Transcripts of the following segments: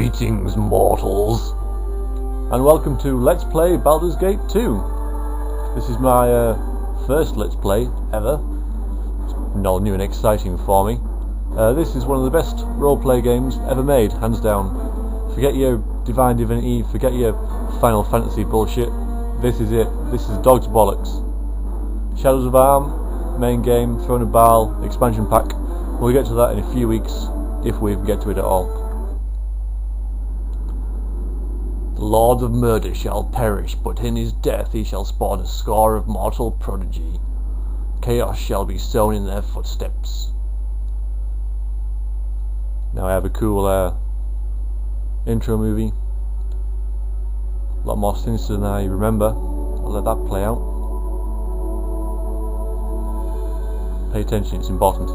Greetings, mortals, and welcome to Let's Play Baldur's Gate 2. This is my first Let's Play ever. It's all new and exciting for me. This is one of the best roleplay games ever made, hands down. Forget your Divine Divinity, forget your Final Fantasy bullshit. This is it. This is dog's bollocks. Shadows of Arm, main game, Throne of Baal, expansion pack. We'll get to that in a few weeks, if we get to it at all. The Lord of Murder shall perish, but in his death he shall spawn a score of mortal prodigy. Chaos shall be sown in their footsteps. Now I have a cool intro movie. A lot more sinister than I remember. I'll let that play out. Pay attention, it's important.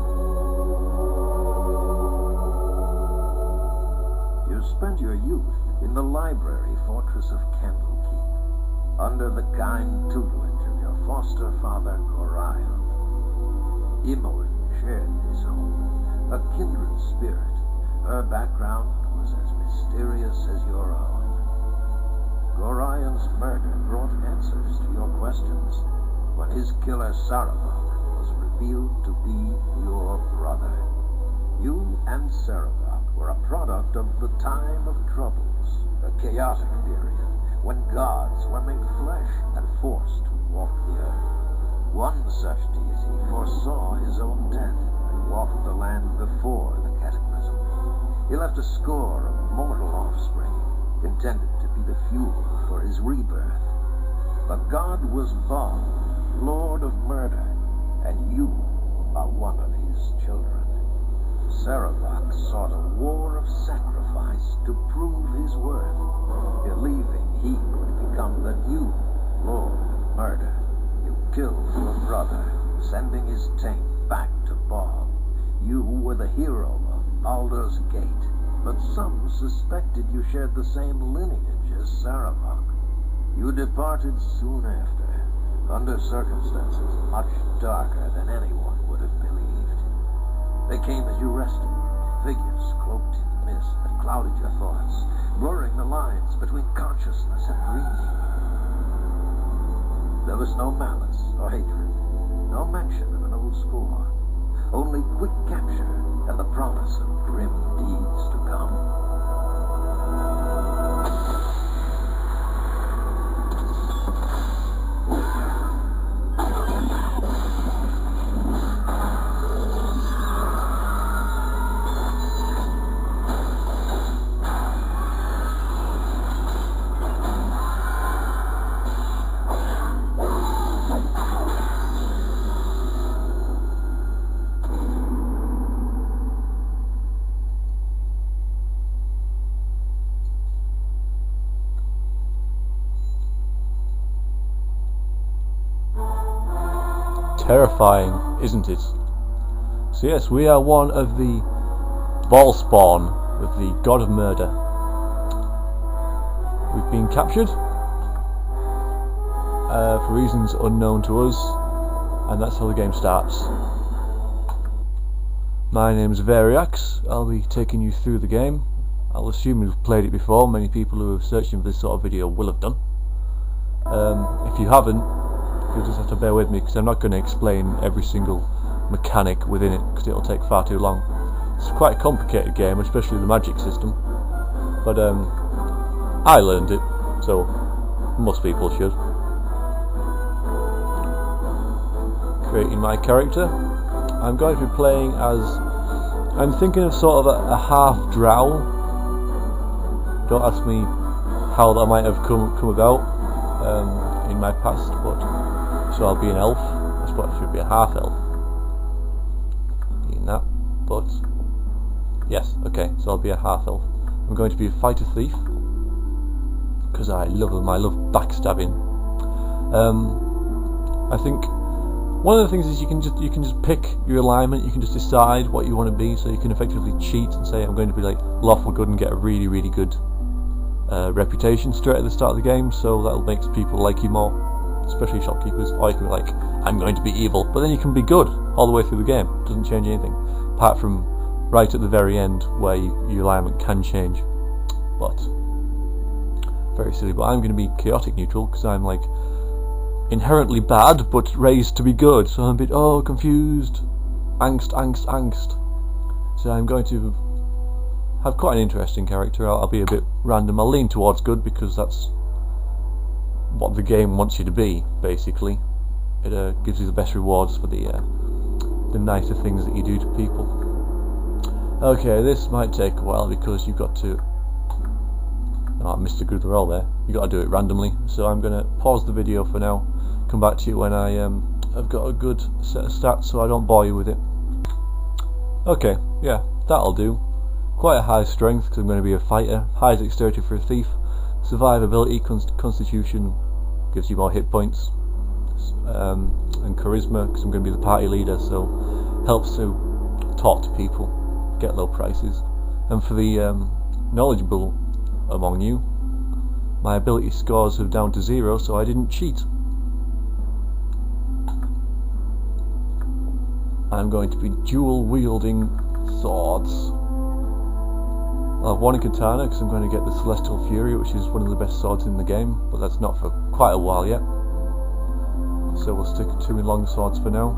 You spent your youth in the library fortress of Candlekeep, under the kind tutelage of your foster father Gorion. Imoen shared his home, a kindred spirit. Her background was as mysterious as your own. Gorion's murder brought answers to your questions when his killer Sarevok was revealed to be your brother. You and Sarevok were a product of the time of troubles, a chaotic period when gods were made flesh and forced to walk the earth. One such deity foresaw his own death and walked the land before the cataclysm. He left a score of mortal offspring, intended to be the fuel for his rebirth. But God was Baal, Lord of Murder, and you are one of his children. Sarevok sought a war of sacrifice to prove his worth, believing he would become the new Lord of Murder. You killed your brother, sending his taint back to Baal. You were the hero of Baldur's Gate, but some suspected you shared the same lineage as Sarevok. You departed soon after, under circumstances much darker than anyone would have believed. They came as you rested, figures cloaked in mist that clouded your thoughts, blurring the lines between consciousness and dreaming. There was no malice or hatred, no mention of an old score, only quick capture and the promise of grim deeds to come. Terrifying, isn't it? So yes, we are one of the Baal spawn of the God of Murder. We've been captured for reasons unknown to us, and that's how the game starts. My name's Variax. I'll be taking you through the game. I'll assume you've played it before. Many people who are searching for this sort of video will have done. If you haven't, you'll just have to bear with me, because I'm not going to explain every single mechanic within it, because it'll take far too long. It's quite a complicated game, especially the magic system, but I learned it, so most people should. Creating my character, I'm going to be playing as, I'm thinking of sort of a half drow. Don't ask me how that might have come about in my past, but so I'll be an elf. I suppose I should be a half elf. Being that, but yes, okay. So I'll be a half elf. I'm going to be a fighter thief because I love them. I love backstabbing. I think one of the things is you can just pick your alignment. You can just decide what you want to be. So you can effectively cheat and say I'm going to be like lawful good and get a really good reputation straight at the start of the game. So that'll make people like you more, especially shopkeepers. Or you can be like, I'm going to be evil, but then you can be good all the way through the game. It doesn't change anything, apart from right at the very end where your alignment can change. but very silly. But I'm going to be chaotic neutral because I'm like inherently bad but raised to be good, so I'm a bit confused, angst. So I'm going to have quite an interesting character. I'll be a bit random. I'll lean towards good because that's what the game wants you to be, basically. It gives you the best rewards for the nicer things that you do to people. Okay, this might take a while because you've got to... Oh, I missed a good roll there. You've got to do it randomly, so I'm going to pause the video for now, come back to you when I've got a good set of stats so I don't bore you with it. Okay, yeah, that'll do. Quite a high strength because I'm going to be a fighter, high dexterity for a thief, survivability, constitution gives you more hit points, and charisma because I'm going to be the party leader, so helps to talk to people, get low prices. And for the knowledgeable among you, my ability scores are down to 0, so I didn't cheat. I'm going to be dual wielding swords. I'll have one in katana because I'm going to get the Celestial Fury, which is one of the best swords in the game, but that's not for quite a while yet. So we'll stick 2 in long swords for now.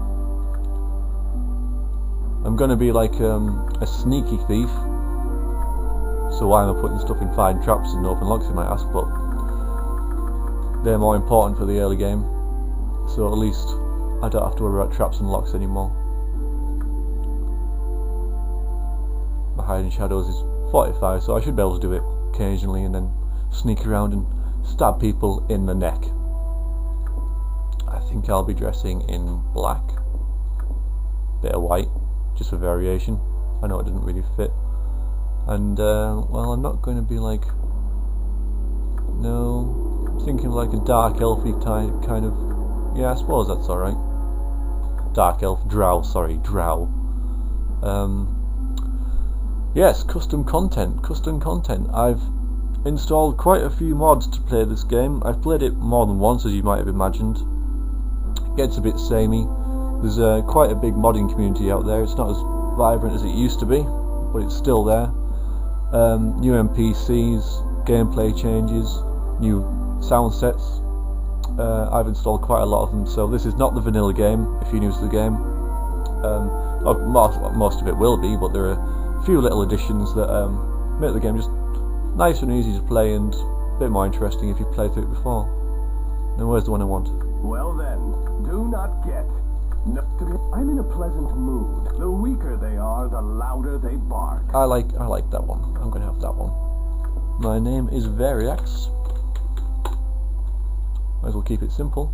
I'm going to be like a sneaky thief. So why am I putting stuff in fine traps and open locks, you might ask, but they're more important for the early game. So at least I don't have to worry about traps and locks anymore. My hiding shadows is 45, so I should be able to do it occasionally and then sneak around and stab people in the neck. I think I'll be dressing in black, bit of white, just for variation. I know it doesn't really fit. And well, I'm not going to be like, no, I'm thinking of like a dark elfy type kind of, yeah, I suppose that's alright. Dark elf, drow. Yes, custom content. I've installed quite a few mods to play this game. I've played it more than once, as you might have imagined. It gets a bit samey. There's quite a big modding community out there. It's not as vibrant as it used to be, but it's still there. New NPCs, gameplay changes, new sound sets. I've installed quite a lot of them, so this is not the vanilla game if you're new to the game. Most of it will be, but there are a few little additions that make the game just nice and easy to play and a bit more interesting if you've played through it before. Now where's the one I want? Well then, do not get... No, I'm in a pleasant mood. The weaker they are, the louder they bark. I like that one. I'm going to have that one. My name is Variax. Might as well keep it simple.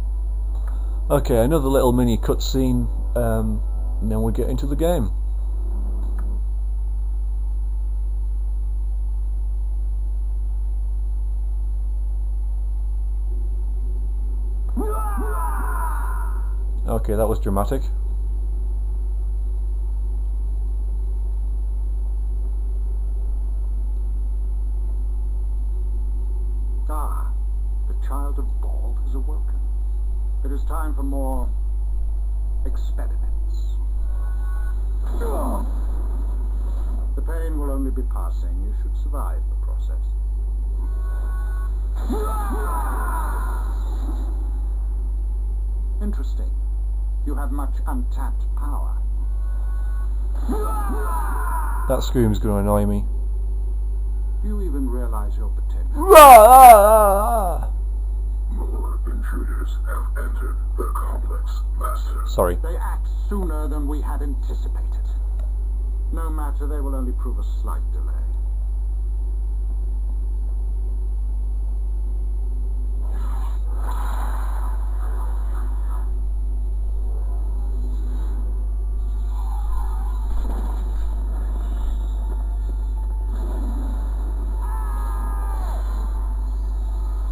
Okay, another little mini cutscene, and then we'll get into the game. Okay, that was dramatic. Ah, the child of Baldur has awoken. It is time for more experiments. The pain will only be passing. You should survive the process. Interesting. You have much untapped power. That scream's going to annoy me. Do you even realize your potential? More intruders have entered the complex, Master. Sorry. They act sooner than we had anticipated. No matter, they will only prove a slight delay.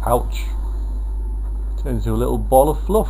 Ouch. Turns into a little ball of fluff.